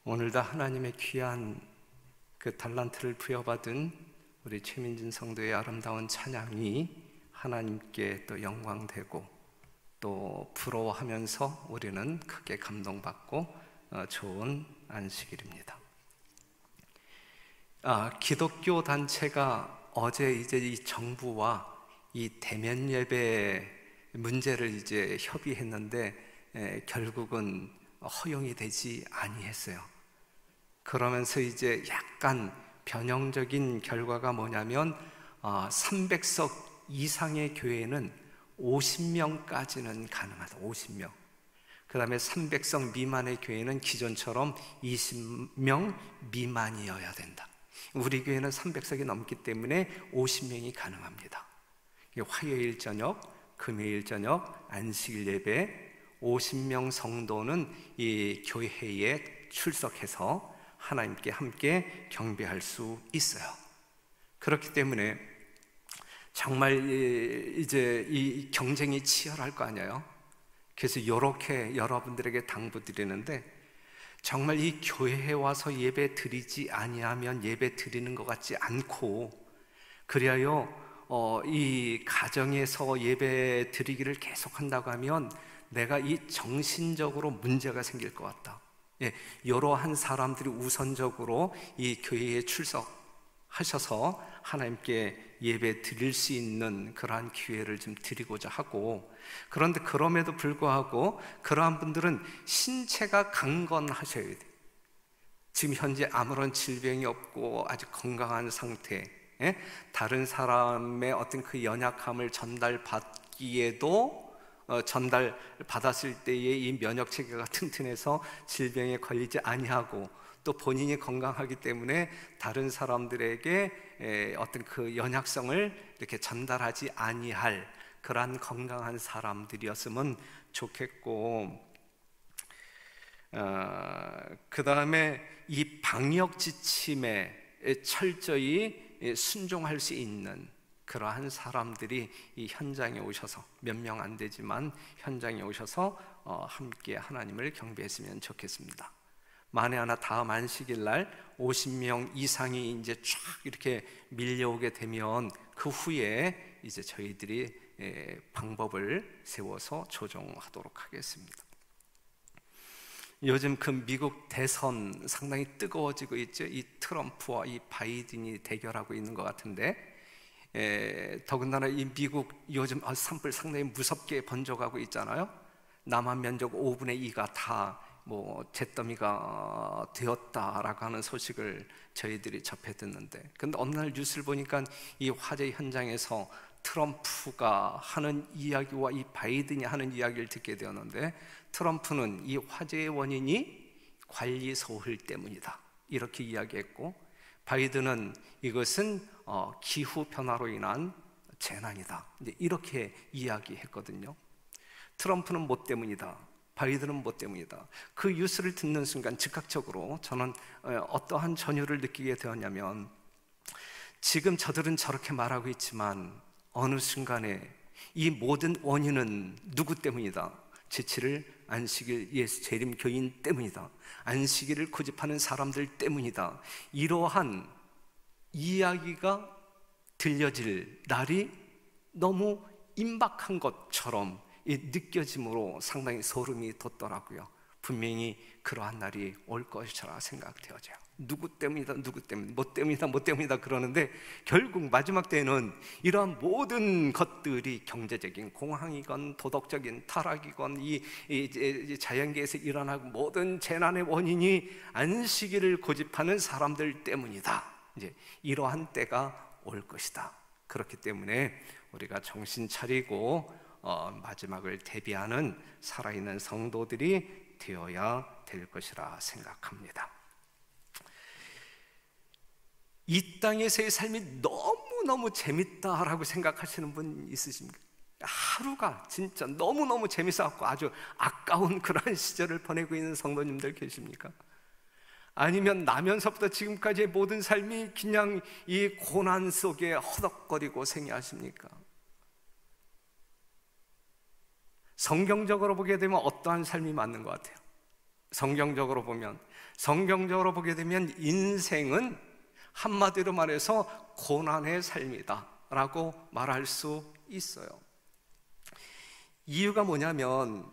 오늘도 하나님의 귀한 그 달란트를 부여받은 우리 최민진 성도의 아름다운 찬양이 하나님께 또 영광되고 또 부러워하면서 우리는 크게 감동받고 좋은 안식일입니다. 기독교 단체가 어제 이제 이 정부와 이 대면 예배 문제를 이제 협의했는데 결국은 허용이 되지 아니했어요. 그러면서 이제 약간 변형적인 결과가 뭐냐면 300석 이상의 교회는 50명까지는 가능하다. 50명. 그 다음에 300석 미만의 교회는 기존처럼 20명 미만이어야 된다. 우리 교회는 300석이 넘기 때문에 50명이 가능합니다. 화요일 저녁, 금요일 저녁, 안식일 예배 50명 성도는 이 교회에 출석해서 하나님께 함께 경배할 수 있어요. 그렇기 때문에 정말 이제 이 경쟁이 치열할 거 아니에요. 그래서 이렇게 여러분들에게 당부드리는데, 정말 이 교회에 와서 예배 드리지 아니하면 예배 드리는 것 같지 않고, 그리하여 이 가정에서 예배 드리기를 계속한다고 하면 내가 이 정신적으로 문제가 생길 것 같다. 이러한 사람들이 우선적으로 이 교회에 출석하셔서 하나님께 예배 드릴 수 있는 그러한 기회를 좀 드리고자 하고, 그런데 그럼에도 불구하고 그러한 분들은 신체가 강건하셔야 돼요. 지금 현재 아무런 질병이 없고 아주 건강한 상태, 다른 사람의 어떤 그 연약함을 전달받기에도 전달받았을 때의 이 면역체계가 튼튼해서 질병에 걸리지 아니하고, 또 본인이 건강하기 때문에 다른 사람들에게 어떤 그 연약성을 이렇게 전달하지 아니할 그러한 건강한 사람들이었으면 좋겠고, 그 다음에 이 방역 지침에 철저히 순종할 수 있는 그러한 사람들이 이 현장에 오셔서, 몇 명 안 되지만 현장에 오셔서 함께 하나님을 경배했으면 좋겠습니다. 만에 하나 다음 안식일 날 50명 이상이 이제 쫙 이렇게 밀려오게 되면 그 후에 이제 저희들이 방법을 세워서 조정하도록 하겠습니다. 요즘 그 미국 대선 상당히 뜨거워지고 있죠. 이 트럼프와 이 바이든이 대결하고 있는 것 같은데, 더군다나 이 미국 요즘 산불 상당히 무섭게 번져가고 있잖아요. 남한 면적 5분의 2가 다 잿더미가 되었다라고 하는 소식을 저희들이 접해 듣는데, 근데 어느 날 뉴스를 보니까 이 화재 현장에서 트럼프가 하는 이야기와 이 바이든이 하는 이야기를 듣게 되었는데, 트럼프는 이 화재의 원인이 관리 소홀 때문이다 이렇게 이야기했고, 바이든은 이것은 기후 변화로 인한 재난이다 이렇게 이야기했거든요. 트럼프는 뭐 때문이다, 바이든은 뭐 때문이다. 그 뉴스를 듣는 순간 즉각적으로 저는 어떠한 전율을 느끼게 되었냐면, 지금 저들은 저렇게 말하고 있지만 어느 순간에 이 모든 원인은 누구 때문이다. 제7일 안식일 예수 재림 교인 때문이다. 안식일을 고집하는 사람들 때문이다. 이러한 이야기가 들려질 날이 너무 임박한 것처럼 느껴짐으로 상당히 소름이 돋더라고요. 분명히 그러한 날이 올 것이라 생각되어져요. 누구 때문이다, 누구 때문이다, 뭐 때문이다 그러는데, 결국 마지막 때에는 이러한 모든 것들이 경제적인 공황이건 도덕적인 타락이건 이 자연계에서 일어나고 모든 재난의 원인이 안식일을 고집하는 사람들 때문이다. 이제 이러한 때가 올 것이다. 그렇기 때문에 우리가 정신 차리고 마지막을 대비하는 살아있는 성도들이 되어야 될 것이라 생각합니다. 이 땅에서의 삶이 너무너무 재밌다라고 생각하시는 분 있으십니까? 하루가 진짜 너무너무 재밌어갖고 아주 아까운 그런 시절을 보내고 있는 성도님들 계십니까? 아니면 나면서부터 지금까지의 모든 삶이 그냥 이 고난 속에 허덕거리고 생애하십니까? 성경적으로 보게 되면 어떠한 삶이 맞는 것 같아요? 성경적으로 보게 되면 인생은 한마디로 말해서 고난의 삶이다 라고 말할 수 있어요. 이유가 뭐냐면,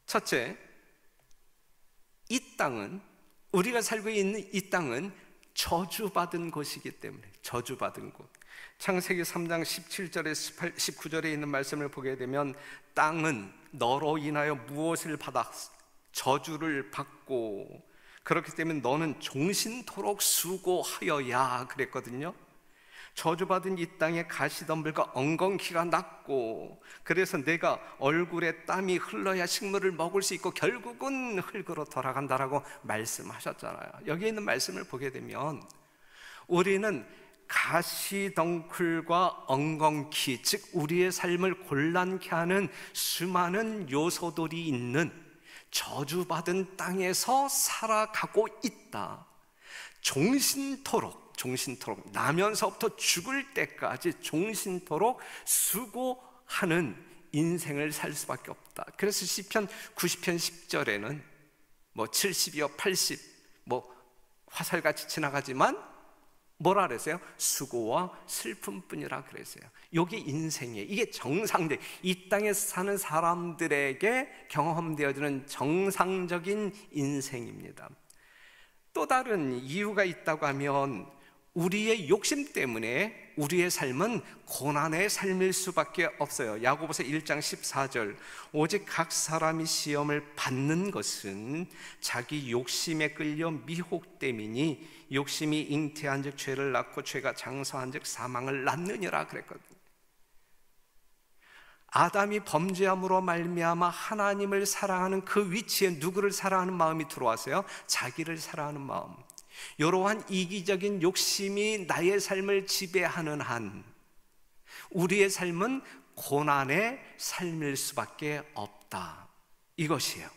첫째, 이 땅은, 우리가 살고 있는 이 땅은 저주받은 곳이기 때문에, 저주받은 곳. 창세기 3장 17절에 19절에 있는 말씀을 보게 되면, 땅은 너로 인하여 무엇을 받아 저주를 받고, 그렇기 때문에 너는 종신토록 수고하여야 그랬거든요. 저주받은 이 땅에 가시덤불과 엉겅퀴가 났고, 그래서 내가 얼굴에 땀이 흘러야 식물을 먹을 수 있고 결국은 흙으로 돌아간다라고 말씀하셨잖아요. 여기 있는 말씀을 보게 되면 우리는 가시덩굴과 엉겅퀴, 즉 우리의 삶을 곤란케 하는 수많은 요소들이 있는 저주받은 땅에서 살아가고 있다. 종신토록 나면서부터 죽을 때까지 종신토록 수고하는 인생을 살 수밖에 없다. 그래서 시편 90편 10절에는 70이요 80 화살같이 지나가지만 뭐라 그랬어요? 수고와 슬픔뿐이라 그랬어요. 이게 인생이에요. 이게 정상적, 이 땅에서 사는 사람들에게 경험되어지는 정상적인 인생입니다. 또 다른 이유가 있다고 하면, 우리의 욕심 때문에 우리의 삶은 고난의 삶일 수밖에 없어요. 야고보서 1장 14절, 오직 각 사람이 시험을 받는 것은 자기 욕심에 끌려 미혹됨이니 욕심이 잉태한 즉 죄를 낳고 죄가 장성한 즉 사망을 낳느니라 그랬거든요. 아담이 범죄함으로 말미암아 하나님을 사랑하는 그 위치에 누구를 사랑하는 마음이 들어왔어요? 자기를 사랑하는 마음. 이러한 이기적인 욕심이 나의 삶을 지배하는 한 우리의 삶은 고난의 삶일 수밖에 없다. 이것이에요.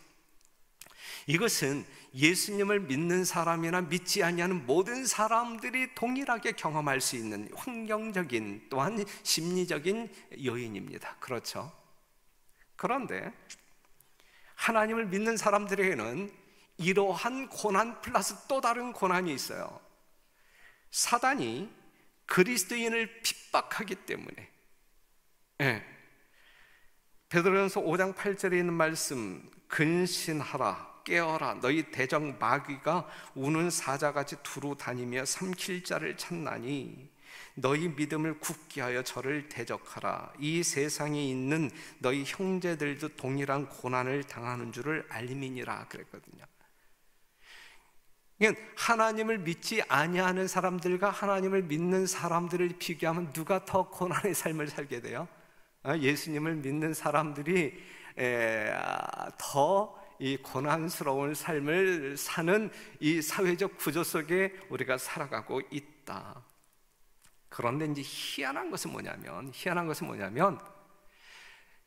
이것은 예수님을 믿는 사람이나 믿지 아니하는 모든 사람들이 동일하게 경험할 수 있는 환경적인 또한 심리적인 요인입니다. 그렇죠? 그런데 하나님을 믿는 사람들에게는 이러한 고난 플러스 또 다른 고난이 있어요. 사단이 그리스도인을 핍박하기 때문에, 베드로전서 5장 8절에 있는 말씀, 근신하라 깨어라 너희 대적 마귀가 우는 사자같이 두루 다니며 삼킬 자를 찾나니 너희 믿음을 굳게 하여 저를 대적하라. 이 세상에 있는 너희 형제들도 동일한 고난을 당하는 줄을 알미니라 그랬거든요. 하나님을 믿지 아니하는 사람들과 하나님을 믿는 사람들을 비교하면 누가 더 고난의 삶을 살게 돼요? 예수님을 믿는 사람들이 더 이 고난스러운 삶을 사는 이 사회적 구조 속에 우리가 살아가고 있다. 그런데 이제 희한한 것은 뭐냐면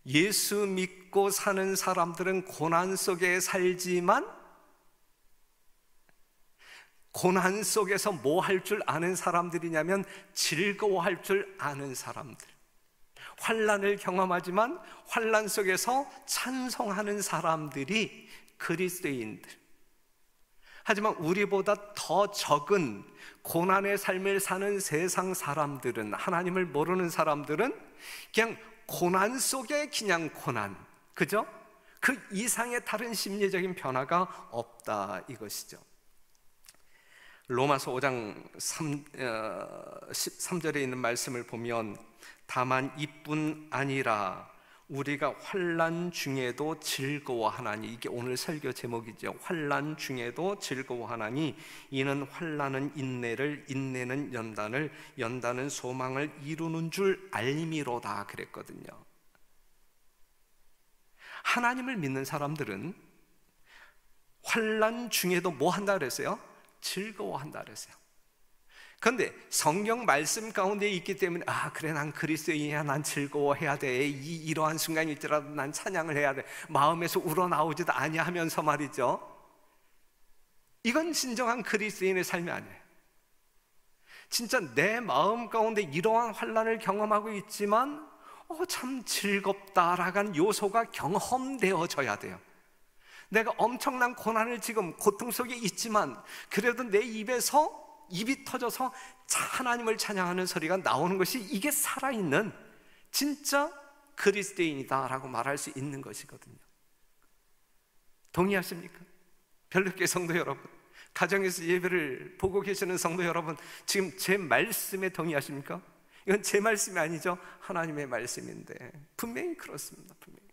예수 믿고 사는 사람들은 고난 속에 살지만 고난 속에서 뭐 할 줄 아는 사람들이냐면 즐거워할 줄 아는 사람들. 환난을 경험하지만 환난 속에서 찬송하는 사람들이 그리스도인들. 하지만 우리보다 더 적은 고난의 삶을 사는 세상 사람들은, 하나님을 모르는 사람들은 그냥 고난 속에 그냥 고난, 그죠? 그 이상의 다른 심리적인 변화가 없다 이것이죠. 로마서 5장 13절에 있는 말씀을 보면 다만 이뿐 아니라 우리가 환난 중에도 즐거워하나니, 이게 오늘 설교 제목이죠. 환난 중에도 즐거워하나니 이는 환난은 인내를, 인내는 연단을, 연단은 소망을 이루는 줄 알미로다 그랬거든요. 하나님을 믿는 사람들은 환난 중에도 뭐 한다 그랬어요? 즐거워한다 그랬어요. 그런데 성경 말씀 가운데 있기 때문에 그래 난 그리스도인이야, 난 즐거워해야 돼, 이러한 순간이 있더라도 난 찬양을 해야 돼, 마음에서 우러나오지도 아니야 하면서 말이죠. 이건 진정한 그리스도인의 삶이 아니에요. 진짜 내 마음 가운데 이러한 환난을 경험하고 있지만 참 즐겁다라는 요소가 경험되어져야 돼요. 내가 엄청난 고난을 지금 고통 속에 있지만 그래도 내 입에서 입이 터져서 하나님을 찬양하는 소리가 나오는 것이 이게 살아있는 진짜 그리스도인이다라고 말할 수 있는 것이거든요. 동의하십니까? 별로교회 성도 여러분, 가정에서 예배를 보고 계시는 성도 여러분, 지금 제 말씀에 동의하십니까? 이건 제 말씀이 아니죠. 하나님의 말씀인데 분명히 그렇습니다. 분명히.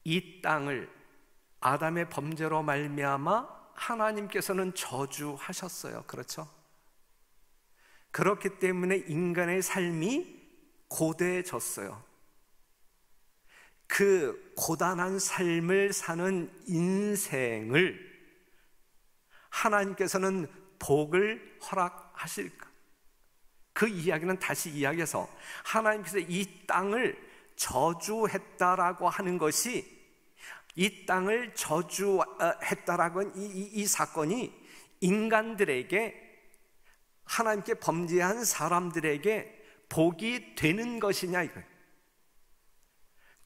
이 땅을 아담의 범죄로 말미암아 하나님께서는 저주하셨어요. 그렇죠? 그렇기 때문에 인간의 삶이 고대해졌어요. 그 고단한 삶을 사는 인생을 하나님께서는 복을 허락하실까? 그 이야기는 다시 이야기해서 하나님께서 이 땅을 저주했다라고 하는 것이, 이 땅을 저주했다라고 하는 이 사건이 인간들에게, 하나님께 범죄한 사람들에게 복이 되는 것이냐 이거예요.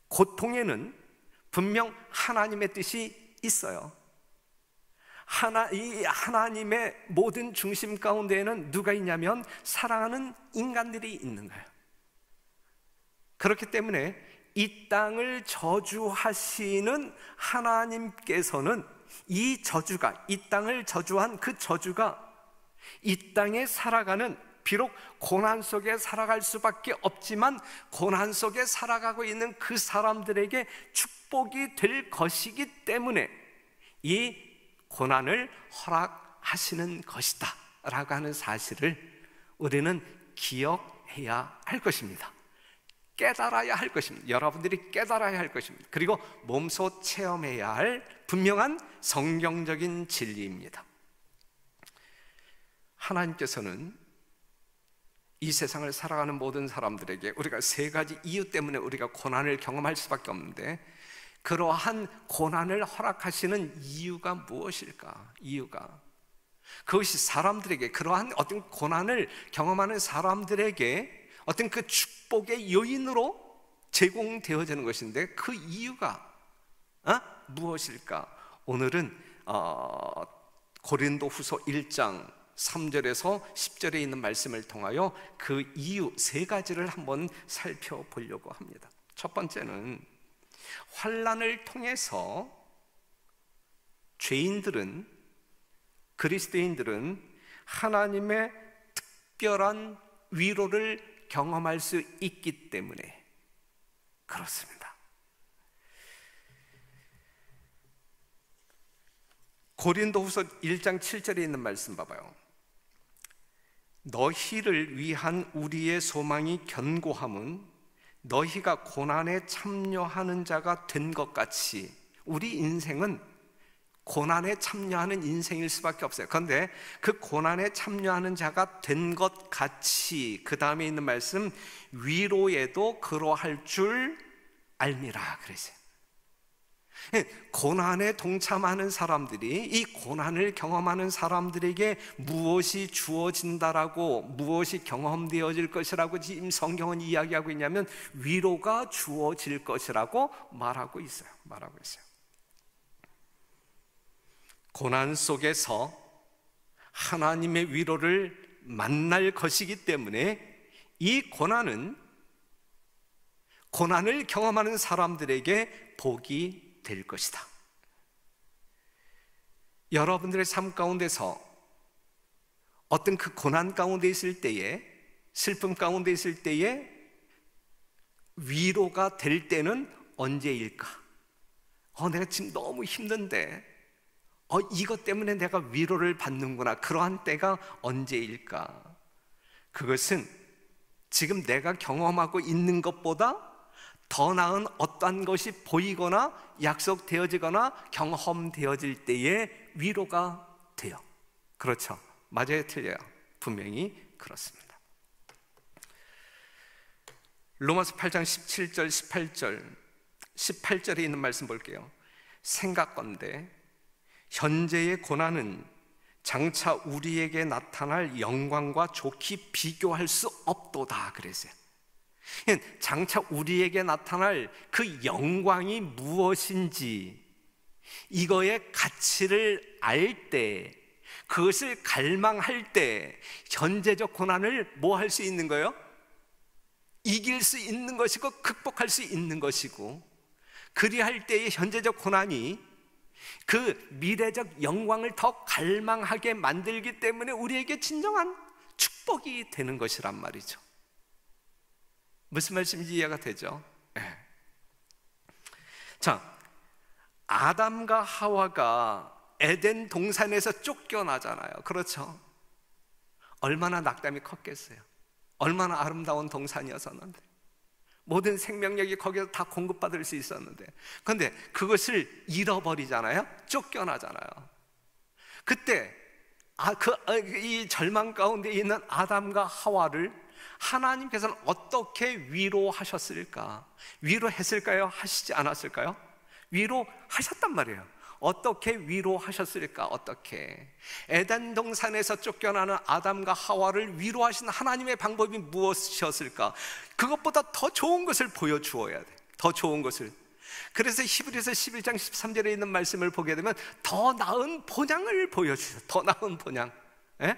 고통에는 분명 하나님의 뜻이 있어요. 이 하나님의 모든 중심 가운데에는 누가 있냐면 사랑하는 인간들이 있는 거예요. 그렇기 때문에 이 땅을 저주하시는 하나님께서는 이 저주가, 이 땅을 저주한 그 저주가 이 땅에 살아가는, 비록 고난 속에 살아갈 수밖에 없지만 고난 속에 살아가고 있는 그 사람들에게 축복이 될 것이기 때문에 이 고난을 허락하시는 것이다 라고 하는 사실을 우리는 기억해야 할 것입니다. 깨달아야 할 것입니다. 여러분들이 깨달아야 할 것입니다. 그리고 몸소 체험해야 할 분명한 성경적인 진리입니다. 하나님께서는 이 세상을 살아가는 모든 사람들에게 우리가 세 가지 이유 때문에 우리가 고난을 경험할 수밖에 없는데, 그러한 고난을 허락하시는 이유가 무엇일까? 이유가 그것이 사람들에게, 그러한 어떤 고난을 경험하는 사람들에게 어떤 그 축복의 요인으로 제공되어지는 것인데, 그 이유가 무엇일까? 오늘은 고린도후서 1장 3절에서 10절에 있는 말씀을 통하여 그 이유 세 가지를 한번 살펴보려고 합니다. 첫 번째는 환난을 통해서 죄인들은, 그리스도인들은 하나님의 특별한 위로를 경험할 수 있기 때문에 그렇습니다. 고린도후서 1장 7절에 있는 말씀 봐봐요. 너희를 위한 우리의 소망이 견고함은 너희가 고난에 참여하는 자가 된 것 같이, 우리 인생은 고난에 참여하는 인생일 수밖에 없어요. 그런데 그 고난에 참여하는 자가 된 것 같이, 그 다음에 있는 말씀, 위로에도 그러할 줄 알미라 그랬어요. 고난에 동참하는 사람들이, 이 고난을 경험하는 사람들에게 무엇이 주어진다라고, 무엇이 경험되어질 것이라고 지금 성경은 이야기하고 있냐면 위로가 주어질 것이라고 말하고 있어요. 고난 속에서 하나님의 위로를 만날 것이기 때문에 이 고난은 고난을 경험하는 사람들에게 복이 될 것이다. 여러분들의 삶 가운데서 어떤 그 고난 가운데 있을 때에, 슬픔 가운데 있을 때에 위로가 될 때는 언제일까? 내가 지금 너무 힘든데 이것 때문에 내가 위로를 받는구나. 그러한 때가 언제일까? 그것은 지금 내가 경험하고 있는 것보다 더 나은 어떠한 것이 보이거나 약속되어지거나 경험되어질 때에 위로가 돼요. 그렇죠? 맞아요? 틀려요? 분명히 그렇습니다. 로마서 8장 17절 18절에 있는 말씀 볼게요. 생각건대 현재의 고난은 장차 우리에게 나타날 영광과 좋게 비교할 수 없도다 그랬어요. 장차 우리에게 나타날 그 영광이 무엇인지 이거의 가치를 알 때, 그것을 갈망할 때 현재적 고난을 뭐 할 수 있는 거예요? 이길 수 있는 것이고 극복할 수 있는 것이고, 그리할 때의 현재적 고난이 그 미래적 영광을 더 갈망하게 만들기 때문에 우리에게 진정한 축복이 되는 것이란 말이죠. 무슨 말씀인지 이해가 되죠? 네. 자, 아담과 하와가 에덴 동산에서 쫓겨나잖아요. 그렇죠? 얼마나 낙담이 컸겠어요. 얼마나 아름다운 동산이었었는데, 모든 생명력이 거기서 다 공급받을 수 있었는데, 그런데 그것을 잃어버리잖아요. 쫓겨나잖아요. 그때 이 절망 가운데 있는 아담과 하와를 하나님께서는 어떻게 위로하셨을까? 위로했을까요? 하시지 않았을까요? 위로하셨단 말이에요. 어떻게 위로하셨을까? 어떻게? 에덴 동산에서 쫓겨나는 아담과 하와를 위로하신 하나님의 방법이 무엇이었을까? 그것보다 더 좋은 것을 보여주어야 돼. 더 좋은 것을. 그래서 히브리서 11장 13절에 있는 말씀을 보게 되면 더 나은 본향을 보여주셔. 더 나은 본향. 예?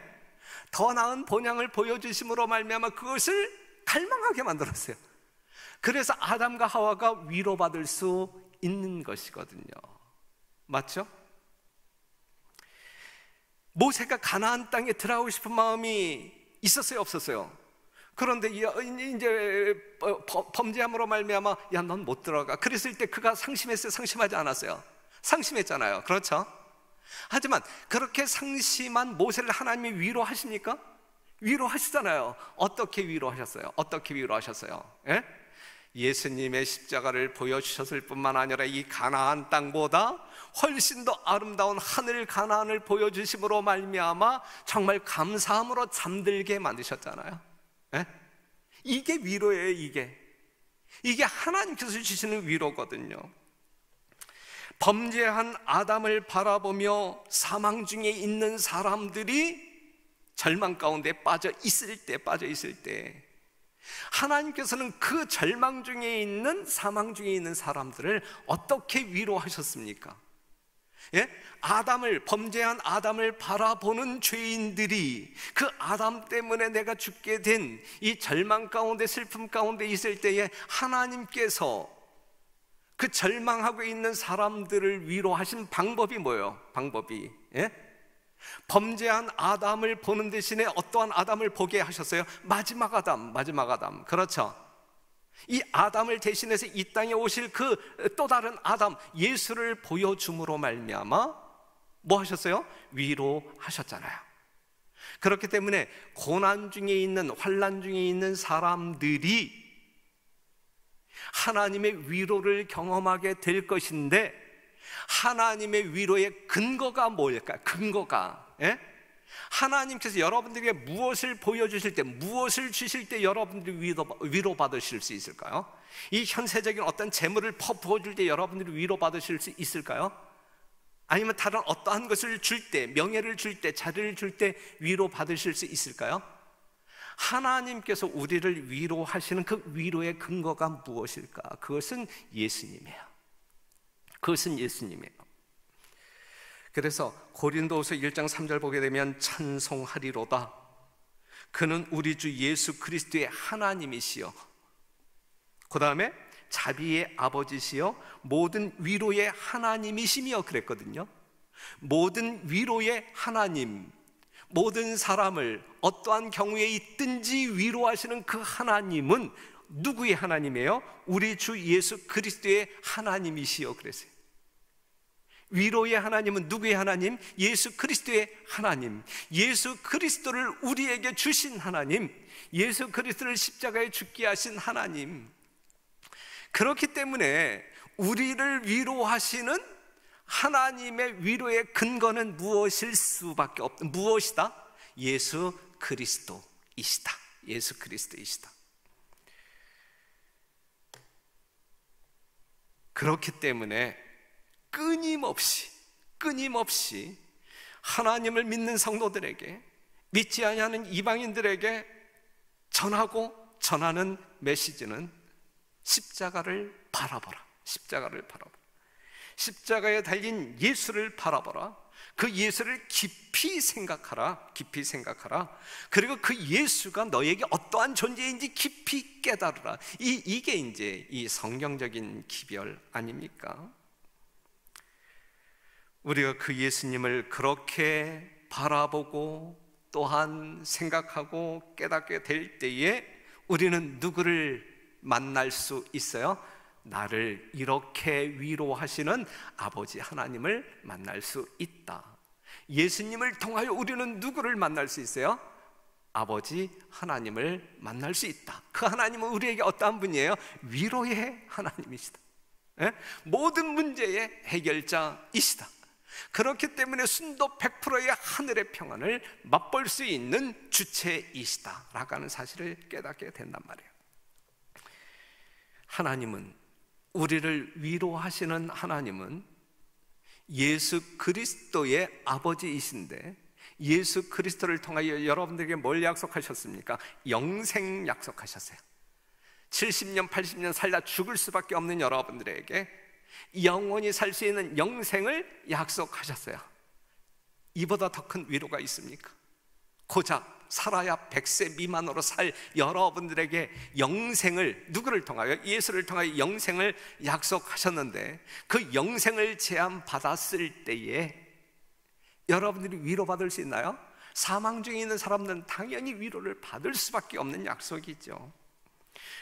더 나은 본향을 보여주심으로 말미암아 그것을 갈망하게 만들었어요. 그래서 아담과 하와가 위로받을 수 있는 것이거든요. 맞죠? 모세가 가나안 땅에 들어가고 싶은 마음이 있었어요, 없었어요? 그런데 이제 범죄함으로 말미암아 야, 넌 못 들어가. 그랬을 때 그가 상심했어요, 상심하지 않았어요? 상심했잖아요. 그렇죠? 하지만 그렇게 상심한 모세를 하나님이 위로하십니까? 위로하시잖아요. 어떻게 위로하셨어요? 어떻게 위로하셨어요? 예? 예수님의 십자가를 보여주셨을 뿐만 아니라 이 가나안 땅보다 훨씬 더 아름다운 하늘 가나안을 보여주심으로 말미암아 정말 감사함으로 잠들게 만드셨잖아요. 예? 이게 위로예요. 이게 하나님께서 주시는 위로거든요. 범죄한 아담을 바라보며 사망 중에 있는 사람들이 절망 가운데 빠져 있을 때 하나님께서는 그 절망 중에 있는, 사망 중에 있는 사람들을 어떻게 위로하셨습니까? 예? 범죄한 아담을 바라보는 죄인들이 그 아담 때문에 내가 죽게 된 이 절망 가운데, 슬픔 가운데 있을 때에 하나님께서 그 절망하고 있는 사람들을 위로하신 방법이 뭐예요? 방법이, 예? 범죄한 아담을 보는 대신에 어떠한 아담을 보게 하셨어요? 마지막 아담. 그렇죠? 이 아담을 대신해서 이 땅에 오실 그 또 다른 아담, 예수를 보여줌으로 말미암아 뭐 하셨어요? 위로하셨잖아요. 그렇기 때문에 고난 중에 있는, 환난 중에 있는 사람들이 하나님의 위로를 경험하게 될 것인데, 하나님의 위로의 근거가 뭘까요? 근거가, 예? 하나님께서 여러분들에게 무엇을 보여주실 때, 무엇을 주실 때 여러분들이 위로받으실 수 있을까요? 이 현세적인 어떤 재물을 부어줄 때 여러분들이 위로받으실 수 있을까요? 아니면 다른 어떠한 것을 줄 때, 명예를 줄 때, 자리를 줄 때 위로받으실 수 있을까요? 하나님께서 우리를 위로하시는 그 위로의 근거가 무엇일까? 그것은 예수님이에요. 그래서 고린도후서 1장 3절 보게 되면 찬송하리로다. 그는 우리 주 예수 그리스도의 하나님이시여, 그 다음에 자비의 아버지시여 모든 위로의 하나님이시며 그랬거든요. 모든 위로의 하나님, 모든 사람을 어떠한 경우에 있든지 위로하시는 그 하나님은 누구의 하나님이에요? 우리 주 예수 그리스도의 하나님이시여 그랬어요. 위로의 하나님은 누구의 하나님? 예수 그리스도의 하나님. 예수 그리스도를 우리에게 주신 하나님, 예수 그리스도를 십자가에 죽게 하신 하나님. 그렇기 때문에 우리를 위로하시는 하나님의 위로의 근거는 무엇일 수밖에 없다. 무엇이다? 예수 그리스도이시다. 예수 그리스도이시다. 그렇기 때문에 끊임없이 하나님을 믿는 성도들에게, 믿지 아니하는 이방인들에게 전하고 전하는 메시지는 십자가를 바라보라. 십자가를 바라보라. 십자가에 달린 예수를 바라보라. 그 예수를 깊이 생각하라. 깊이 생각하라. 그리고 그 예수가 너에게 어떠한 존재인지 깊이 깨달으라. 이게 이제 이 성경적인 기별 아닙니까? 우리가 그 예수님을 그렇게 바라보고 또한 생각하고 깨닫게 될 때에 우리는 누구를 만날 수 있어요? 나를 이렇게 위로하시는 아버지 하나님을 만날 수 있다. 예수님을 통하여 우리는 누구를 만날 수 있어요? 아버지 하나님을 만날 수 있다. 그 하나님은 우리에게 어떠한 분이에요? 위로의 하나님이시다. 예? 모든 문제의 해결자이시다. 그렇기 때문에 순도 100%의 하늘의 평안을 맛볼 수 있는 주체이시다 라고 하는 사실을 깨닫게 된단 말이에요. 하나님은, 우리를 위로하시는 하나님은 예수 그리스도의 아버지이신데, 예수 그리스도를 통하여 여러분들에게 뭘 약속하셨습니까? 영생 약속하셨어요. 70년 80년 살다 죽을 수밖에 없는 여러분들에게 영원히 살 수 있는 영생을 약속하셨어요. 이보다 더 큰 위로가 있습니까? 고작 살아야 100세 미만으로 살 여러분들에게 영생을, 누구를 통하여? 예수를 통하여 영생을 약속하셨는데, 그 영생을 제안받았을 때에 여러분들이 위로받을 수 있나요? 사망 중에 있는 사람들은 당연히 위로를 받을 수밖에 없는 약속이죠.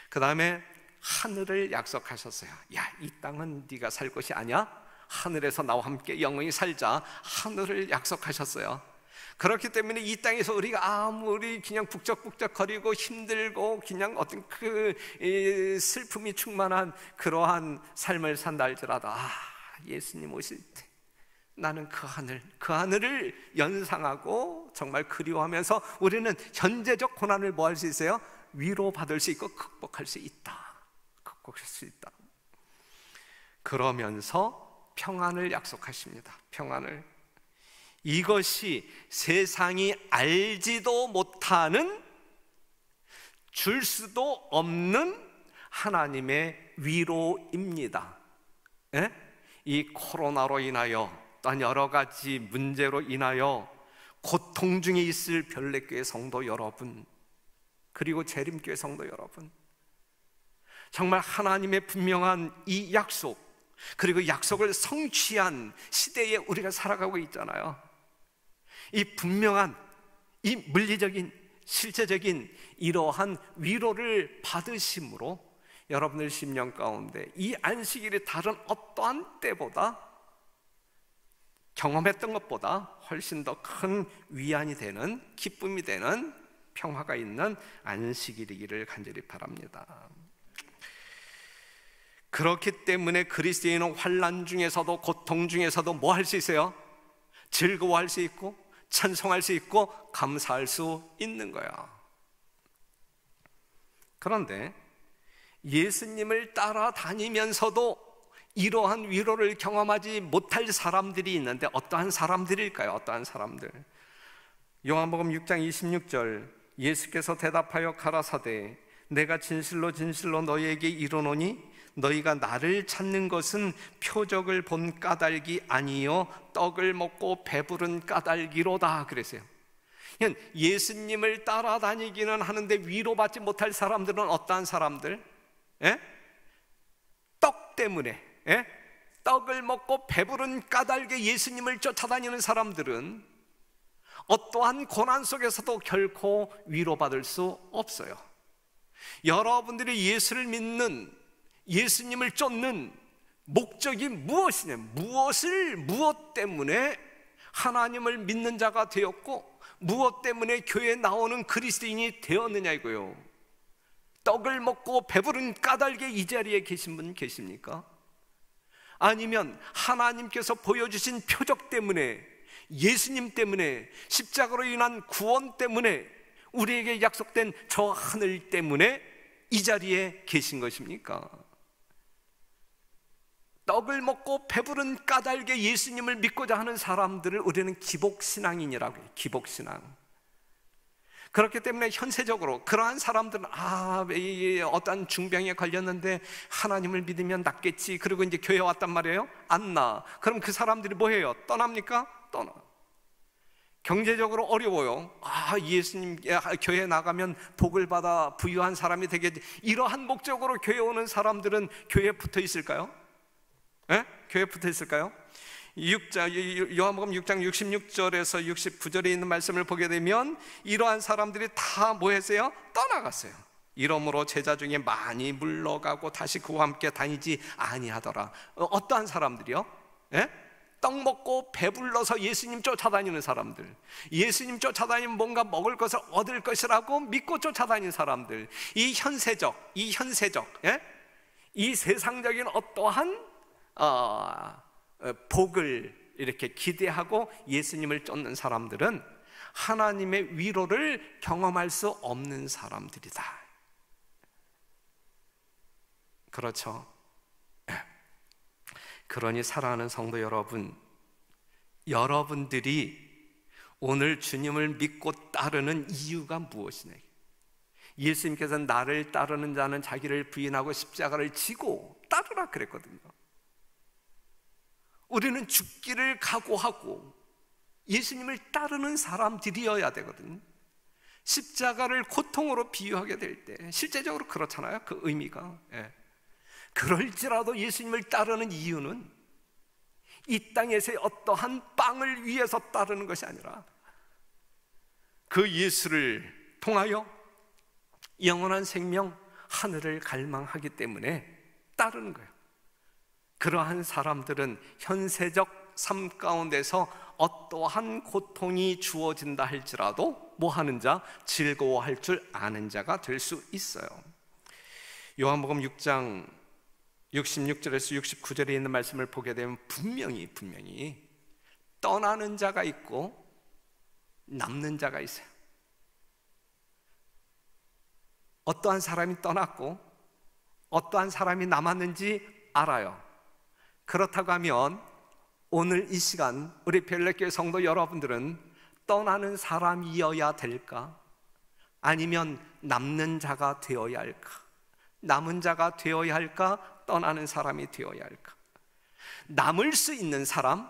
그 다음에 하늘을 약속하셨어요. 야, 이 땅은 네가 살 곳이 아니야? 하늘에서 나와 함께 영원히 살자. 하늘을 약속하셨어요. 그렇기 때문에 이 땅에서 우리가 아무리 그냥 북적북적거리고 힘들고 그냥 어떤 그 슬픔이 충만한 그러한 삶을 산다 할지라도, 예수님 오실 때 나는 그 하늘을 연상하고 정말 그리워하면서 우리는 현재적 고난을 뭐 할 수 있어요? 위로받을 수 있고 극복할 수 있다. 극복할 수 있다. 그러면서 평안을 약속하십니다. 평안을. 이것이 세상이 알지도 못하는, 줄 수도 없는 하나님의 위로입니다. 예? 이 코로나로 인하여 또한 여러 가지 문제로 인하여 고통 중에 있을 별내교회 성도 여러분, 그리고 재림교회 성도 여러분, 정말 하나님의 분명한 이 약속, 그리고 약속을 성취한 시대에 우리가 살아가고 있잖아요. 이 분명한, 이 물리적인, 실제적인 이러한 위로를 받으심으로 여러분들 심령 가운데 이 안식일이 다른 어떠한 때보다, 경험했던 것보다 훨씬 더 큰 위안이 되는, 기쁨이 되는, 평화가 있는 안식일이기를 간절히 바랍니다. 그렇기 때문에 그리스도인은 환난 중에서도, 고통 중에서도 뭐 할 수 있어요? 즐거워할 수 있고, 찬송할 수 있고, 감사할 수 있는 거야. 그런데 예수님을 따라다니면서도 이러한 위로를 경험하지 못할 사람들이 있는데, 어떠한 사람들일까요? 어떠한 사람들? 요한복음 6장 26절, 예수께서 대답하여 가라사대, 내가 진실로 진실로 너희에게 이르노니 너희가 나를 찾는 것은 표적을 본 까닭이 아니요 떡을 먹고 배부른 까닭이로다 그랬어요. 예수님을 따라다니기는 하는데 위로받지 못할 사람들은 어떠한 사람들? 예? 떡 때문에, 예? 떡을 먹고 배부른 까닭에 예수님을 쫓아다니는 사람들은 어떠한 고난 속에서도 결코 위로받을 수 없어요. 여러분들이 예수를 믿는, 예수님을 쫓는 목적이 무엇이냐? 무엇 때문에 하나님을 믿는 자가 되었고, 무엇 때문에 교회에 나오는 그리스도인이 되었느냐 이거요. 떡을 먹고 배부른 까닭에 이 자리에 계신 분 계십니까? 아니면 하나님께서 보여주신 표적 때문에, 예수님 때문에, 십자가로 인한 구원 때문에, 우리에게 약속된 저 하늘 때문에 이 자리에 계신 것입니까? 떡을 먹고 배부른 까닭에 예수님을 믿고자 하는 사람들을 우리는 기복신앙인이라고 해요. 기복신앙. 그렇기 때문에 현세적으로 그러한 사람들은 어떠한 중병에 걸렸는데 하나님을 믿으면 낫겠지, 그리고 이제 교회 왔단 말이에요. 안 나. 그럼 그 사람들이 뭐 해요? 떠납니까? 떠나. 경제적으로 어려워요. 예수님 교회 나가면 복을 받아 부유한 사람이 되겠지. 이러한 목적으로 교회 오는 사람들은 교회에 붙어 있을까요? 예? 교회에 붙어 있을까요? 요한복음 6장 66절에서 69절에 있는 말씀을 보게 되면 이러한 사람들이 다 뭐 했어요? 떠나갔어요. 이러므로 제자 중에 많이 물러가고 다시 그와 함께 다니지 아니하더라. 어떠한 사람들이요? 예? 떡 먹고 배불러서 예수님 쫓아다니는 사람들, 예수님 쫓아다니면 뭔가 먹을 것을 얻을 것이라고 믿고 쫓아다니는 사람들, 이 현세적, 예? 이 세상적인 어떠한 복을 이렇게 기대하고 예수님을 쫓는 사람들은 하나님의 위로를 경험할 수 없는 사람들이다. 그렇죠? 그러니 사랑하는 성도 여러분, 여러분들이 오늘 주님을 믿고 따르는 이유가 무엇이냐? 예수님께서는 나를 따르는 자는 자기를 부인하고 십자가를 지고 따르라 그랬거든요. 우리는 죽기를 각오하고 예수님을 따르는 사람들이어야 되거든요. 십자가를 고통으로 비유하게 될 때 실제적으로 그렇잖아요. 그 의미가. 그럴지라도 예수님을 따르는 이유는 이 땅에서의 어떠한 빵을 위해서 따르는 것이 아니라 그 예수를 통하여 영원한 생명, 하늘을 갈망하기 때문에 따르는 거예요. 그러한 사람들은 현세적 삶 가운데서 어떠한 고통이 주어진다 할지라도 뭐 하는 자? 즐거워할 줄 아는 자가 될 수 있어요. 요한복음 6장 66절에서 69절에 있는 말씀을 보게 되면 분명히 떠나는 자가 있고 남는 자가 있어요. 어떠한 사람이 떠났고 어떠한 사람이 남았는지 알아요. 그렇다고 하면 오늘 이 시간 우리 별내교회 성도 여러분들은 떠나는 사람이어야 될까? 아니면 남는 자가 되어야 할까? 남은 자가 되어야 할까? 떠나는 사람이 되어야 할까? 남을 수 있는 사람,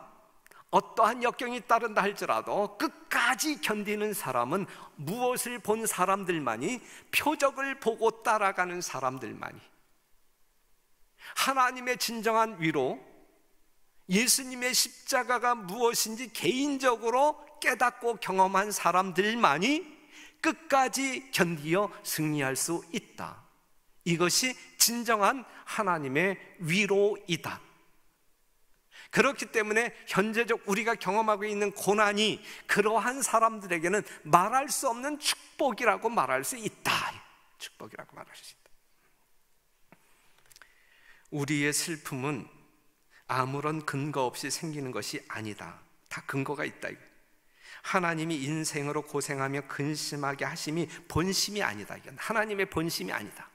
어떠한 역경이 따른다 할지라도 끝까지 견디는 사람은 무엇을 본 사람들만이, 표적을 보고 따라가는 사람들만이, 하나님의 진정한 위로, 예수님의 십자가가 무엇인지 개인적으로 깨닫고 경험한 사람들만이 끝까지 견디어 승리할 수 있다. 이것이 진정한 하나님의 위로이다. 그렇기 때문에 현재적 우리가 경험하고 있는 고난이 그러한 사람들에게는 말할 수 없는 축복이라고 말할 수 있다. 축복이라고 말할 수 있다. 우리의 슬픔은 아무런 근거 없이 생기는 것이 아니다. 다 근거가 있다. 하나님이 인생으로 고생하며 근심하게 하심이 본심이 아니다. 이건 하나님의 본심이 아니다.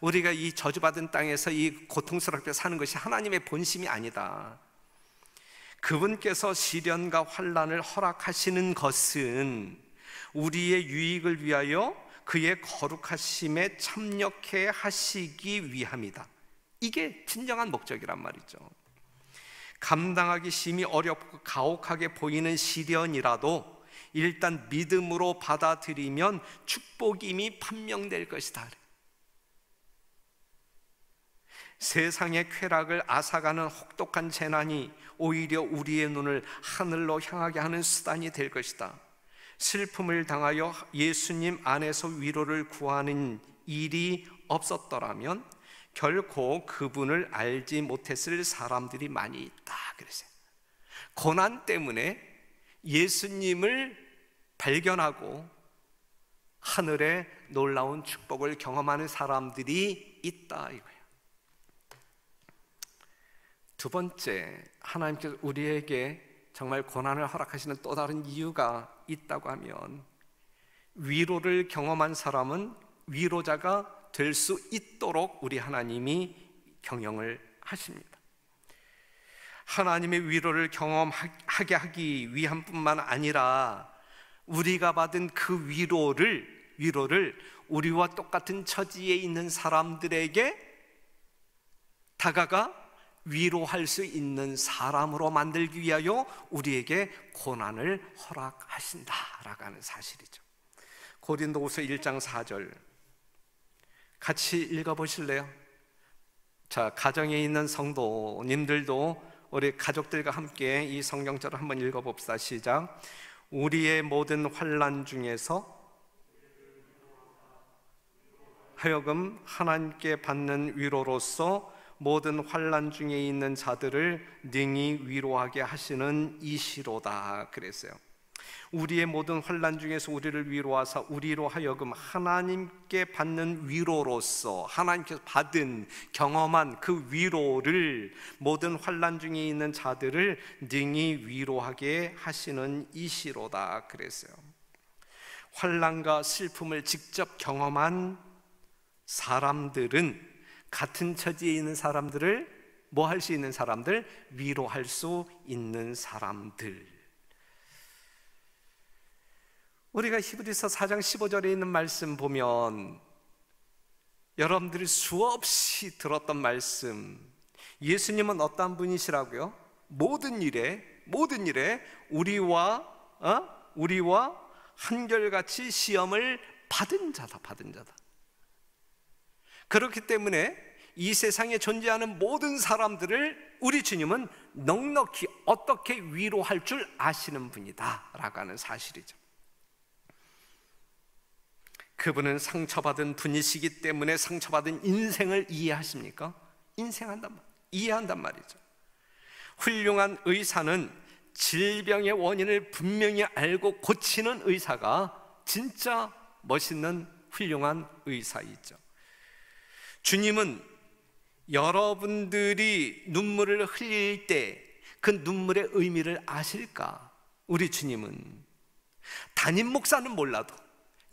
우리가 이 저주받은 땅에서 이 고통스럽게 사는 것이 하나님의 본심이 아니다. 그분께서 시련과 환난을 허락하시는 것은 우리의 유익을 위하여 그의 거룩하심에 참여케 하시기 위함이다. 이게 진정한 목적이란 말이죠. 감당하기 심히 어렵고 가혹하게 보이는 시련이라도 일단 믿음으로 받아들이면 축복이 이미 판명될 것이다. 세상의 쾌락을 앗아가는 혹독한 재난이 오히려 우리의 눈을 하늘로 향하게 하는 수단이 될 것이다. 슬픔을 당하여 예수님 안에서 위로를 구하는 일이 없었더라면 결코 그분을 알지 못했을 사람들이 많이 있다 그랬어요. 고난 때문에 예수님을 발견하고 하늘의 놀라운 축복을 경험하는 사람들이 있다 이거예요. 두 번째, 하나님께서 우리에게 정말 고난을 허락하시는 또 다른 이유가 있다고 하면 위로를 경험한 사람은 위로자가 될 수 있도록 우리 하나님이 경영을 하십니다. 하나님의 위로를 경험하게 하기 위함뿐만 아니라 우리가 받은 그 위로를 우리와 똑같은 처지에 있는 사람들에게 다가가 위로할 수 있는 사람으로 만들기 위하여 우리에게 고난을 허락하신다라고 하는 사실이죠. 고린도후서 1장 4절 같이 읽어보실래요? 자, 가정에 있는 성도님들도 우리 가족들과 함께 이 성경절을 한번 읽어봅시다. 시작. 우리의 모든 환난 중에서 하여금 하나님께 받는 위로로서 모든 환난 중에 있는 자들을 능히 위로하게 하시는 이시로다 그랬어요. 우리의 모든 환난 중에서 우리를 위로하사 우리로 하여금 하나님께 받는 위로로서 하나님께서 받은 경험한 그 위로를 모든 환난 중에 있는 자들을 능히 위로하게 하시는 이시로다 그랬어요. 환난과 슬픔을 직접 경험한 사람들은 같은 처지에 있는 사람들을 뭐 할 수 있는 사람들? 위로할 수 있는 사람들. 우리가 히브리서 4장 15절에 있는 말씀 보면 여러분들이 수없이 들었던 말씀, 예수님은 어떤 분이시라고요? 모든 일에 우리와 한결같이 시험을 받은 자다. 그렇기 때문에 이 세상에 존재하는 모든 사람들을 우리 주님은 넉넉히 어떻게 위로할 줄 아시는 분이다 라고 하는 사실이죠. 그분은 상처받은 분이시기 때문에 상처받은 인생을 이해하십니까? 이해한단 말이죠. 훌륭한 의사는 질병의 원인을 분명히 알고 고치는 의사가 진짜 멋있는 훌륭한 의사이죠. 주님은 여러분들이 눈물을 흘릴 때 그 눈물의 의미를 아실까? 우리 주님은 담임 목사는 몰라도,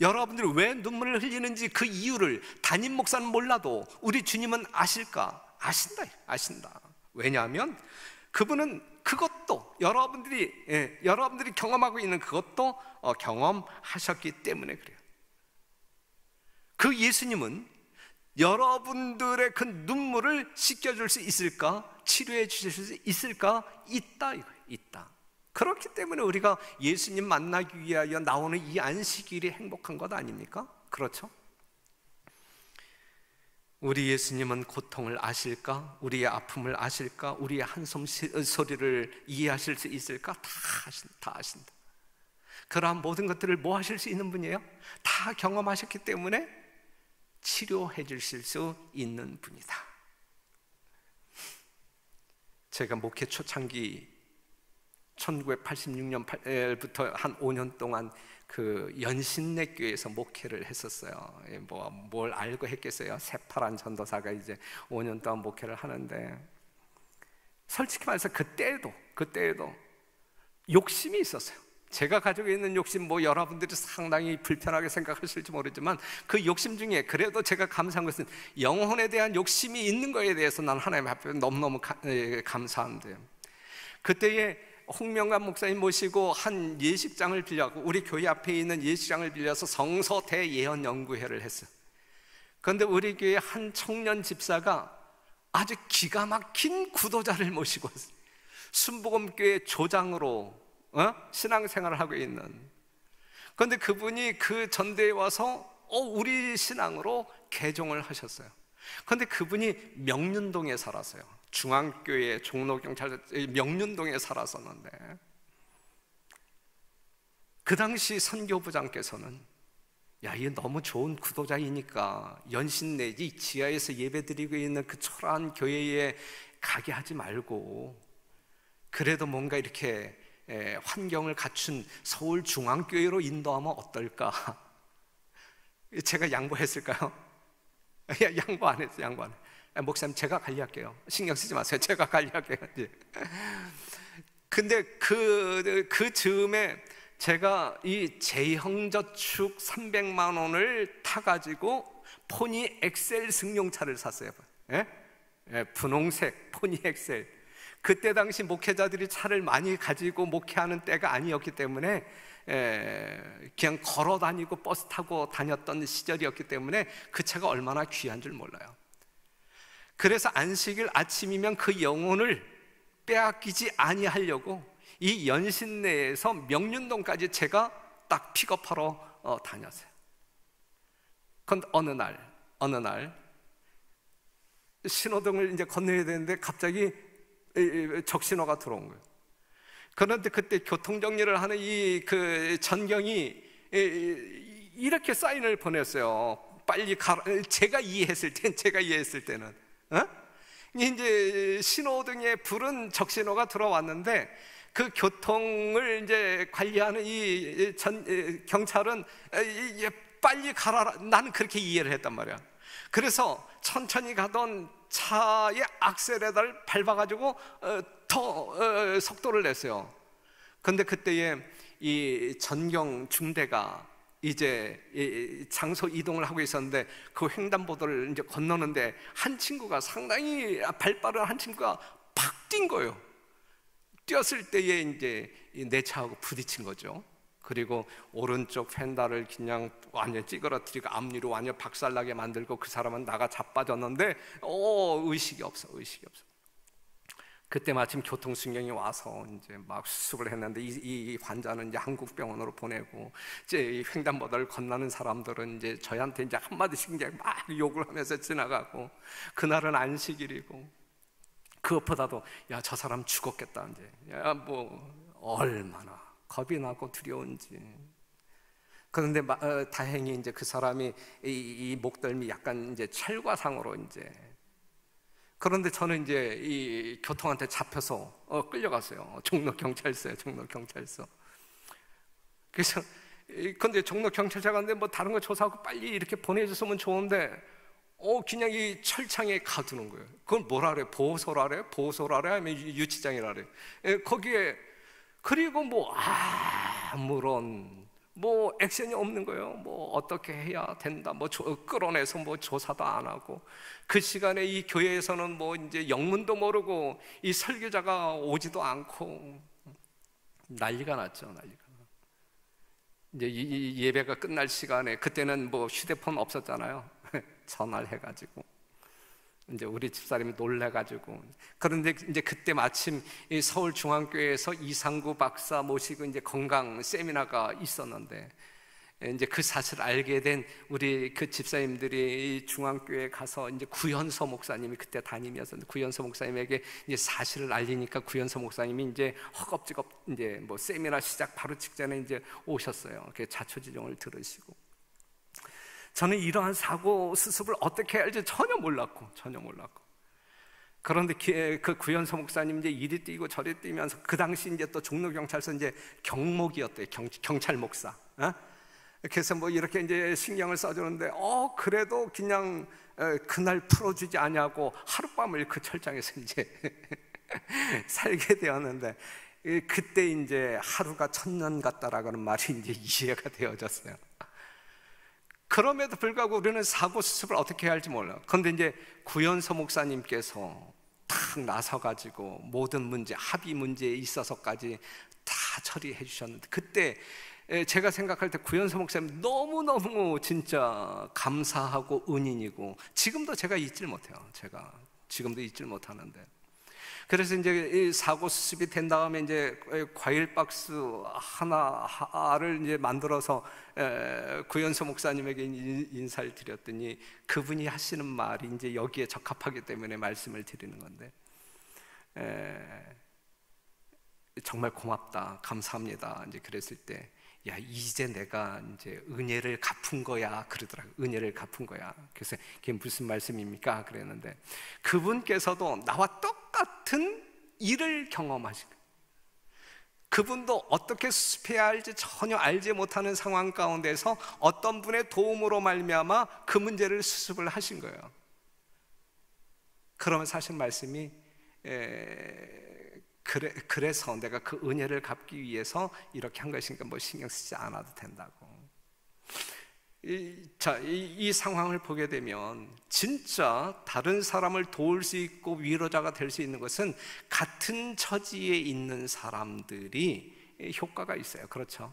여러분들이 왜 눈물을 흘리는지 그 이유를 담임 목사는 몰라도 우리 주님은 아실까? 아신다. 왜냐하면 그분은 그것도 여러분들이 경험하고 있는 그것도 경험하셨기 때문에 그래요. 그 예수님은 여러분들의 그 눈물을 씻겨줄 수 있을까? 치료해 주실 수 있을까? 있다. 그렇기 때문에 우리가 예수님 만나기 위하여 나오는 이 안식일이 행복한 것 아닙니까? 그렇죠? 우리 예수님은 고통을 아실까? 우리의 아픔을 아실까? 우리의 한숨 소리를 이해하실 수 있을까? 다 아신다. 그러한 모든 것들을 뭐 하실 수 있는 분이에요? 다 경험하셨기 때문에 치료해 주실 수 있는 분이다. 제가 목회 초창기 1986년부터 한 5년 동안 그 연신내 교회에서 목회를 했었어요. 뭘 알고 했겠어요? 새파란 전도사가 이제 5년 동안 목회를 하는데, 솔직히 말해서 그때에도 욕심이 있었어요. 제가 가지고 있는 욕심, 여러분들이 상당히 불편하게 생각하실지 모르지만 그 욕심 중에 그래도 제가 감사한 것은 영혼에 대한 욕심이 있는 거에 대해서 난 하나님 앞에 너무너무 감사한데요. 그때에 홍명관 목사님 모시고 한 예식장을 빌려고, 우리 교회 앞에 있는 예식장을 빌려서 성서 대예언 연구회를 했어요. 그런데 우리 교회 한 청년 집사가 아주 기가 막힌 구도자를 모시고 왔어요. 순복음교회 조장으로 신앙생활을 하고 있는. 그런데 그분이 그 전대에 와서 우리 신앙으로 개종을 하셨어요. 그런데 그분이 명륜동에 살았어요. 중앙교회 종로경찰서 명륜동에 살았었는데, 그 당시 선교부장께서는 이게 너무 좋은 구도자이니까 연신 내지 지하에서 예배드리고 있는 그 초라한 교회에 가게 하지 말고 그래도 뭔가 이렇게 환경을 갖춘 서울 중앙교회로 인도하면 어떨까? 제가 양보했을까요? 양보 안 했어요. 목사님, 제가 관리할게요. 신경 쓰지 마세요. 제가 관리할게요. 근데 그 즈음에 제가 이 제형저축 300만 원을 타가지고 포니 엑셀 승용차를 샀어요. 분홍색 포니 엑셀. 그때 당시 목회자들이 차를 많이 가지고 목회하는 때가 아니었기 때문에 그냥 걸어 다니고 버스 타고 다녔던 시절이었기 때문에 그 차가 얼마나 귀한 줄 몰라요. 그래서 안식일 아침이면 그 영혼을 빼앗기지 아니하려고 이 연신내에서 명륜동까지 제가 딱 픽업하러 다녔어요. 그런데 어느 날 신호등을 이제 건너야 되는데 갑자기 적신호가 들어온 거예요. 그런데 그때 교통정리를 하는 그 전경이 이렇게 사인을 보냈어요. 빨리 가라. 제가 이해했을 때는 이제 신호등에 불은 적신호가 들어왔는데 그 교통을 이제 관리하는 경찰은 빨리 가라. 나는 그렇게 이해를 했단 말이야. 그래서 천천히 가던 차의 악셀에다를 밟아가지고 더 속도를 냈어요. 그런데 그때에 이 전경 중대가 이제 장소 이동을 하고 있었는데 그 횡단보도를 이제 건너는데 한 친구가 상당히 발빠른 한 친구가 팍 뛴 거예요. 뛰었을 때에 이제 내 차하고 부딪힌 거죠. 그리고 오른쪽 펜다를 그냥 완전 찌그러뜨리고 앞뒤로 완전 박살나게 만들고 그 사람은 나가 자빠졌는데 의식이 없어. 그때 마침 교통신경이 와서 이제 막 수습을 했는데 이 환자는 이제 한국 병원으로 보내고 이제 이 횡단보도를 건너는 사람들은 이제 저희한테 이제 한마디씩 이제 막 욕을 하면서 지나가고 그날은 안식일이고 그것보다도 야, 저 사람 죽었겠다 이제 얼마나 겁이 나고 두려운지. 그런데 다행히 이제 그 사람이 이 목덜미 약간 이제 철과상으로 이제. 그런데 저는 이제 이 교통한테 잡혀서 끌려갔어요. 종로경찰서에. 그래서 근데 종로경찰서 갔는데 뭐 다른 거 조사하고 빨리 이렇게 보내줬으면 좋은데 그냥 이 철창에 가두는 거예요. 그걸 뭐라 그래? 보호소라래? 아니면 유치장이라래? 거기에. 그리고 뭐 아무런 뭐 액션이 없는 거예요. 뭐 어떻게 해야 된다. 뭐 끌어내서 뭐 조사도 안 하고 그 시간에 이 교회에서는 뭐 이제 영문도 모르고 이 설교자가 오지도 않고 난리가 났죠. 이제 이 예배가 끝날 시간에 그때는 뭐 휴대폰 없었잖아요. 전화를 해가지고. 이제 우리 집사람이 놀래가지고. 그런데 이제 그때 마침 이 서울중앙교회에서 이상구 박사 모시고 이제 건강 세미나가 있었는데 이제 그 사실을 알게 된 우리 그 집사님들이 중앙교회에 가서 이제 구현서 목사님이 그때 담임이었었는데 구현서 목사님에게 이제 사실을 알리니까 구현서 목사님이 이제 허겁지겁 이제 뭐 세미나 시작 바로 직전에 이제 오셨어요. 그 자초지종을 들으시고. 저는 이러한 사고 수습을 어떻게 해야 할지 전혀 몰랐고. 그런데 그 구현서 목사님 이제 이리 뛰고 저리 뛰면서 그 당시 이제 또 종로경찰서 이제 경목이었대요. 경찰 목사. 그래서 뭐 이렇게 이제 신경을 써주는데 그래도 그냥 그날 풀어주지 않냐고 하룻밤을 그 철장에서 이제 살게 되었는데 그때 이제 하루가 천년 같다라는 말이 이제 이해가 되어졌어요. 그럼에도 불구하고 우리는 사고 수습을 어떻게 해야 할지 몰라요. 그런데 이제 구현서 목사님께서 탁 나서가지고 모든 문제, 합의 문제에 있어서까지 다 처리해 주셨는데 그때 제가 생각할 때 구현서 목사님 너무너무 진짜 감사하고 은인이고 지금도 제가 잊질 못해요. 지금도 잊질 못하는데 그래서 이제 이 사고 수습이 된 다음에 이제 과일 박스 하나를 이제 만들어서 구현서 목사님에게 인사를 드렸더니 그분이 하시는 말이 이제 여기에 적합하기 때문에 말씀을 드리는 건데 정말 고맙다, 감사합니다. 이제 그랬을 때 야, 이제 내가 이제 은혜를 갚은 거야 그러더라고요. 은혜를 갚은 거야. 그래서 그게 무슨 말씀입니까? 그랬는데 그분께서도 나와 똑같은 일을 경험하신 거예요. 그분도 어떻게 수습해야 할지 전혀 알지 못하는 상황 가운데서 어떤 분의 도움으로 말미암아 그 문제를 수습을 하신 거예요. 그러면서 하신 말씀이 그래서 내가 그 은혜를 갚기 위해서 이렇게 한 것이니까 뭐 신경 쓰지 않아도 된다고. 이 상황을 보게 되면 진짜 다른 사람을 도울 수 있고 위로자가 될 수 있는 것은 같은 처지에 있는 사람들이 효과가 있어요. 그렇죠?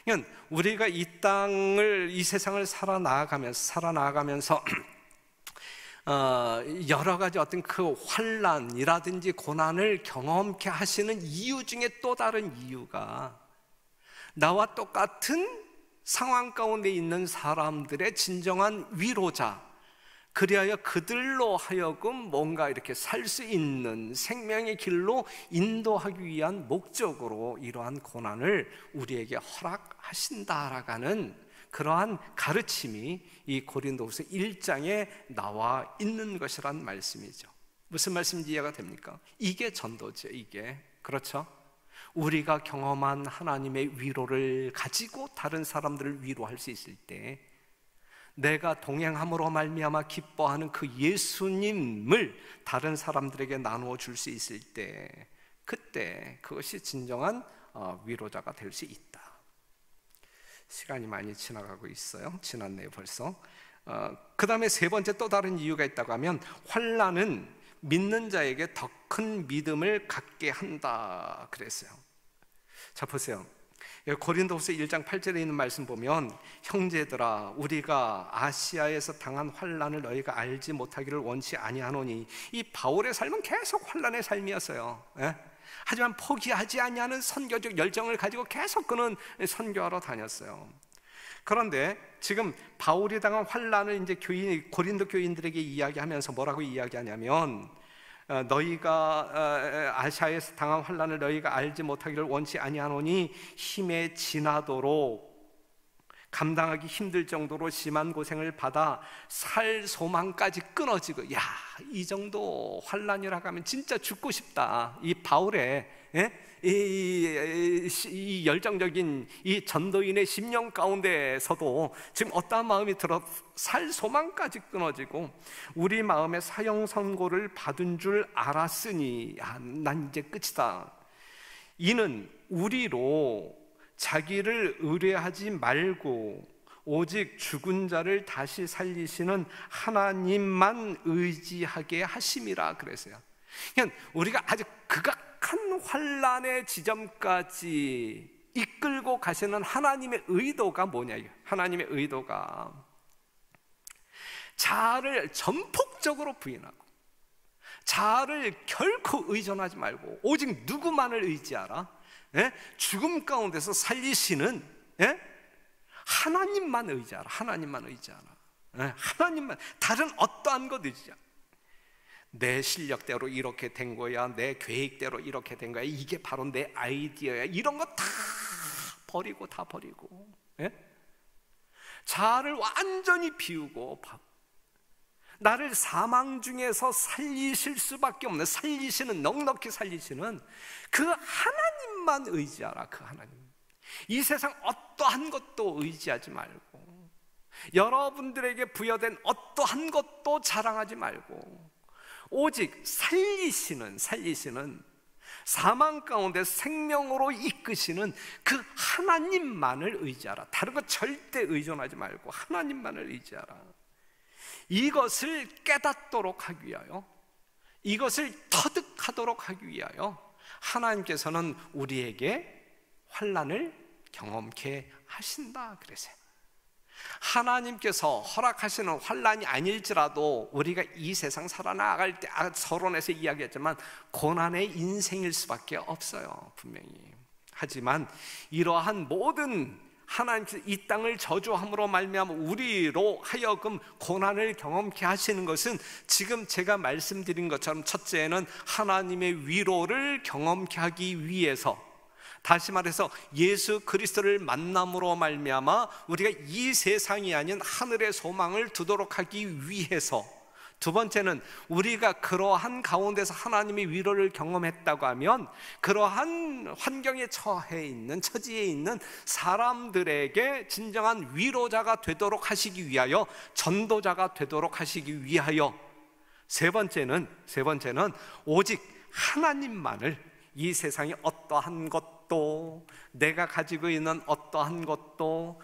그러니까 우리가 이 세상을 살아나가면서 여러 가지 어떤 그 환난이라든지 고난을 경험케 하시는 이유 중에 또 다른 이유가 나와 똑같은 상황 가운데 있는 사람들의 진정한 위로자, 그리하여 그들로 하여금 뭔가 이렇게 살 수 있는 생명의 길로 인도하기 위한 목적으로 이러한 고난을 우리에게 허락하신다라고 하는 그러한 가르침이 이 고린도후서 1장에 나와 있는 것이란 말씀이죠. 무슨 말씀인지 이해가 됩니까? 이게 전도죠. 이게 그렇죠? 우리가 경험한 하나님의 위로를 가지고 다른 사람들을 위로할 수 있을 때, 내가 동행함으로 말미암아 기뻐하는 그 예수님을 다른 사람들에게 나누어 줄 수 있을 때, 그때 그것이 진정한 위로자가 될 수 있다. 시간이 많이 지나가고 있어요. 지났네요 벌써. 그 다음에 세 번째 또 다른 이유가 있다고 하면, 환난은 믿는 자에게 더 큰 믿음을 갖게 한다 그랬어요. 자 보세요. 고린도후서 1장 8절에 있는 말씀 보면, 형제들아 우리가 아시아에서 당한 환난을 너희가 알지 못하기를 원치 아니하노니, 이 바울의 삶은 계속 환난의 삶이었어요. 하지만 포기하지 아니하는 선교적 열정을 가지고 계속 그는 선교하러 다녔어요. 그런데 지금 바울이 당한 환난을 이제 고린도 교인들에게 이야기하면서 뭐라고 이야기하냐면, 너희가 아시아에서 당한 환난을 너희가 알지 못하기를 원치 아니하노니 힘에 지나도록 감당하기 힘들 정도로 심한 고생을 받아 살 소망까지 끊어지고, 이 정도 환난이라고 하면 진짜 죽고 싶다. 이 바울의 이 열정적인 이 전도인의 심령 가운데서도 지금 어떠한 마음이 들어 살 소망까지 끊어지고, 우리 마음에 사형 선고를 받은 줄 알았으니 난 이제 끝이다. 이는 우리로 자기를 의뢰하지 말고 오직 죽은 자를 다시 살리시는 하나님만 의지하게 하심이라 그랬어요. 그러니까 우리가 아주 극악한 환난의 지점까지 이끌고 가시는 하나님의 의도가 뭐냐? 하나님의 의도가 자아를 전폭적으로 부인하고 자아를 결코 의존하지 말고 오직 누구만을 의지하라. 죽음 가운데서 살리시는 하나님만 의지하라. 하나님만 의지하라. 하나님만, 다른 어떠한 것 의지하라. 내 실력대로 이렇게 된 거야, 내 계획대로 이렇게 된 거야, 이게 바로 내 아이디어야, 이런 거 다 버리고 자아를 완전히 비우고 나를 사망 중에서 살리실 수밖에 없는, 살리시는, 넉넉히 살리시는 그 하나님만 의지하라. 그 하나님. 이 세상 어떠한 것도 의지하지 말고, 여러분들에게 부여된 어떠한 것도 자랑하지 말고, 오직 살리시는 사망 가운데 생명으로 이끄시는 그 하나님만을 의지하라. 다른 거 절대 의존하지 말고 하나님만을 의지하라. 이것을 깨닫도록 하기 위하여, 이것을 터득하도록 하기 위하여 하나님께서는 우리에게 환난을 경험케 하신다 그랬어요. 하나님께서 허락하시는 환난이 아닐지라도 우리가 이 세상 살아나갈 때 서론에서 이야기했지만 고난의 인생일 수밖에 없어요, 분명히. 하지만 이러한 모든 하나님께서 이 땅을 저주함으로 말미암아 우리로 하여금 고난을 경험케 하시는 것은, 지금 제가 말씀드린 것처럼 첫째는 하나님의 위로를 경험케 하기 위해서, 다시 말해서 예수 그리스도를 만남으로 말미암아 우리가 이 세상이 아닌 하늘의 소망을 두도록 하기 위해서, 두 번째는 우리가 그러한 가운데서 하나님의 위로를 경험했다고 하면 그러한 환경에 처지에 있는 사람들에게 진정한 위로자가 되도록 하시기 위하여, 전도자가 되도록 하시기 위하여, 세 번째는 오직 하나님만을, 이 세상의 어떠한 것도, 내가 가지고 있는 어떠한 것도,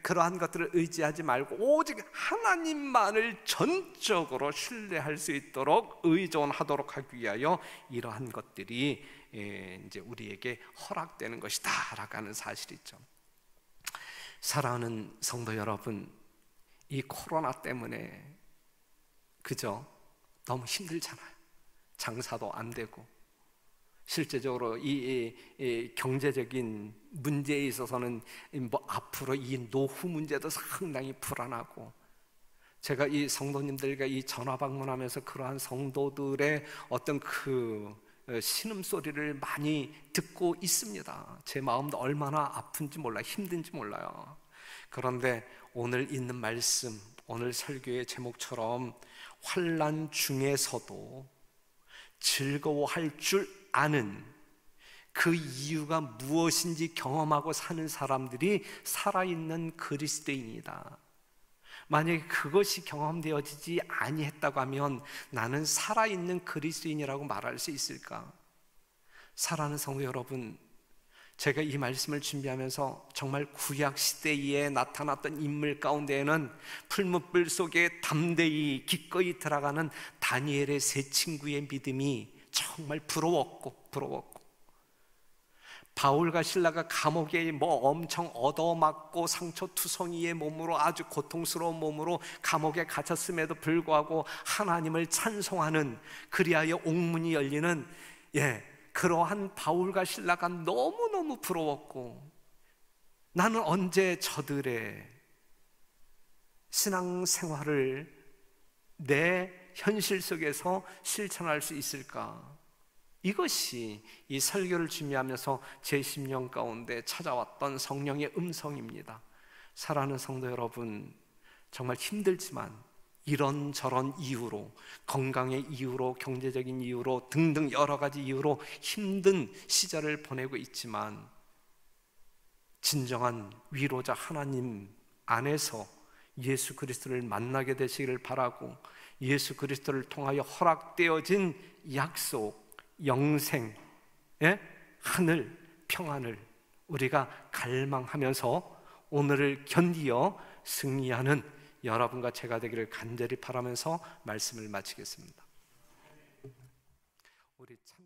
그러한 것들을 의지하지 말고 오직 하나님만을 전적으로 신뢰할 수 있도록 의존하도록 하기 위하여 이러한 것들이 이제 우리에게 허락되는 것이다 라고 하는 사실이죠. 사랑하는 성도 여러분, 이 코로나 때문에 그죠? 너무 힘들잖아요. 장사도 안 되고 실제적으로 이 경제적인 문제에 있어서는 뭐 앞으로 이 노후 문제도 상당히 불안하고, 제가 이 성도님들과 이 전화 방문하면서 그러한 성도들의 어떤 그 신음소리를 많이 듣고 있습니다. 제 마음도 얼마나 아픈지 몰라요. 힘든지 몰라요. 그런데 오늘 있는 말씀, 오늘 설교의 제목처럼 환난 중에서도 즐거워할 줄 아는 그 이유가 무엇인지 경험하고 사는 사람들이 살아있는 그리스도인이다. 만약에 그것이 경험되어지지 아니했다고 하면 나는 살아있는 그리스도인이라고 말할 수 있을까? 사랑하는 성도 여러분, 제가 이 말씀을 준비하면서 정말 구약 시대에 나타났던 인물 가운데에는 풀무불 속에 담대히 기꺼이 들어가는 다니엘의 세 친구의 믿음이 정말 부러웠고 바울과 실라가 감옥에 엄청 얻어맞고 상처투성이의 몸으로 아주 고통스러운 몸으로 감옥에 갇혔음에도 불구하고 하나님을 찬송하는, 그리하여 옥문이 열리는 그러한 바울과 실라가 너무너무 부러웠고, 나는 언제 저들의 신앙생활을 내 현실 속에서 실천할 수 있을까? 이것이 이 설교를 준비하면서 제 심령 가운데 찾아왔던 성령의 음성입니다. 사랑하는 성도 여러분, 정말 힘들지만 이런저런 이유로, 건강의 이유로, 경제적인 이유로 등등 여러 가지 이유로 힘든 시절을 보내고 있지만, 진정한 위로자 하나님 안에서 예수 그리스도를 만나게 되시기를 바라고, 예수 그리스도를 통하여 허락되어진 약속, 영생, 하늘, 평안을 우리가 갈망하면서 오늘을 견디어 승리하는 여러분과 제가 되기를 간절히 바라면서 말씀을 마치겠습니다. 우리 참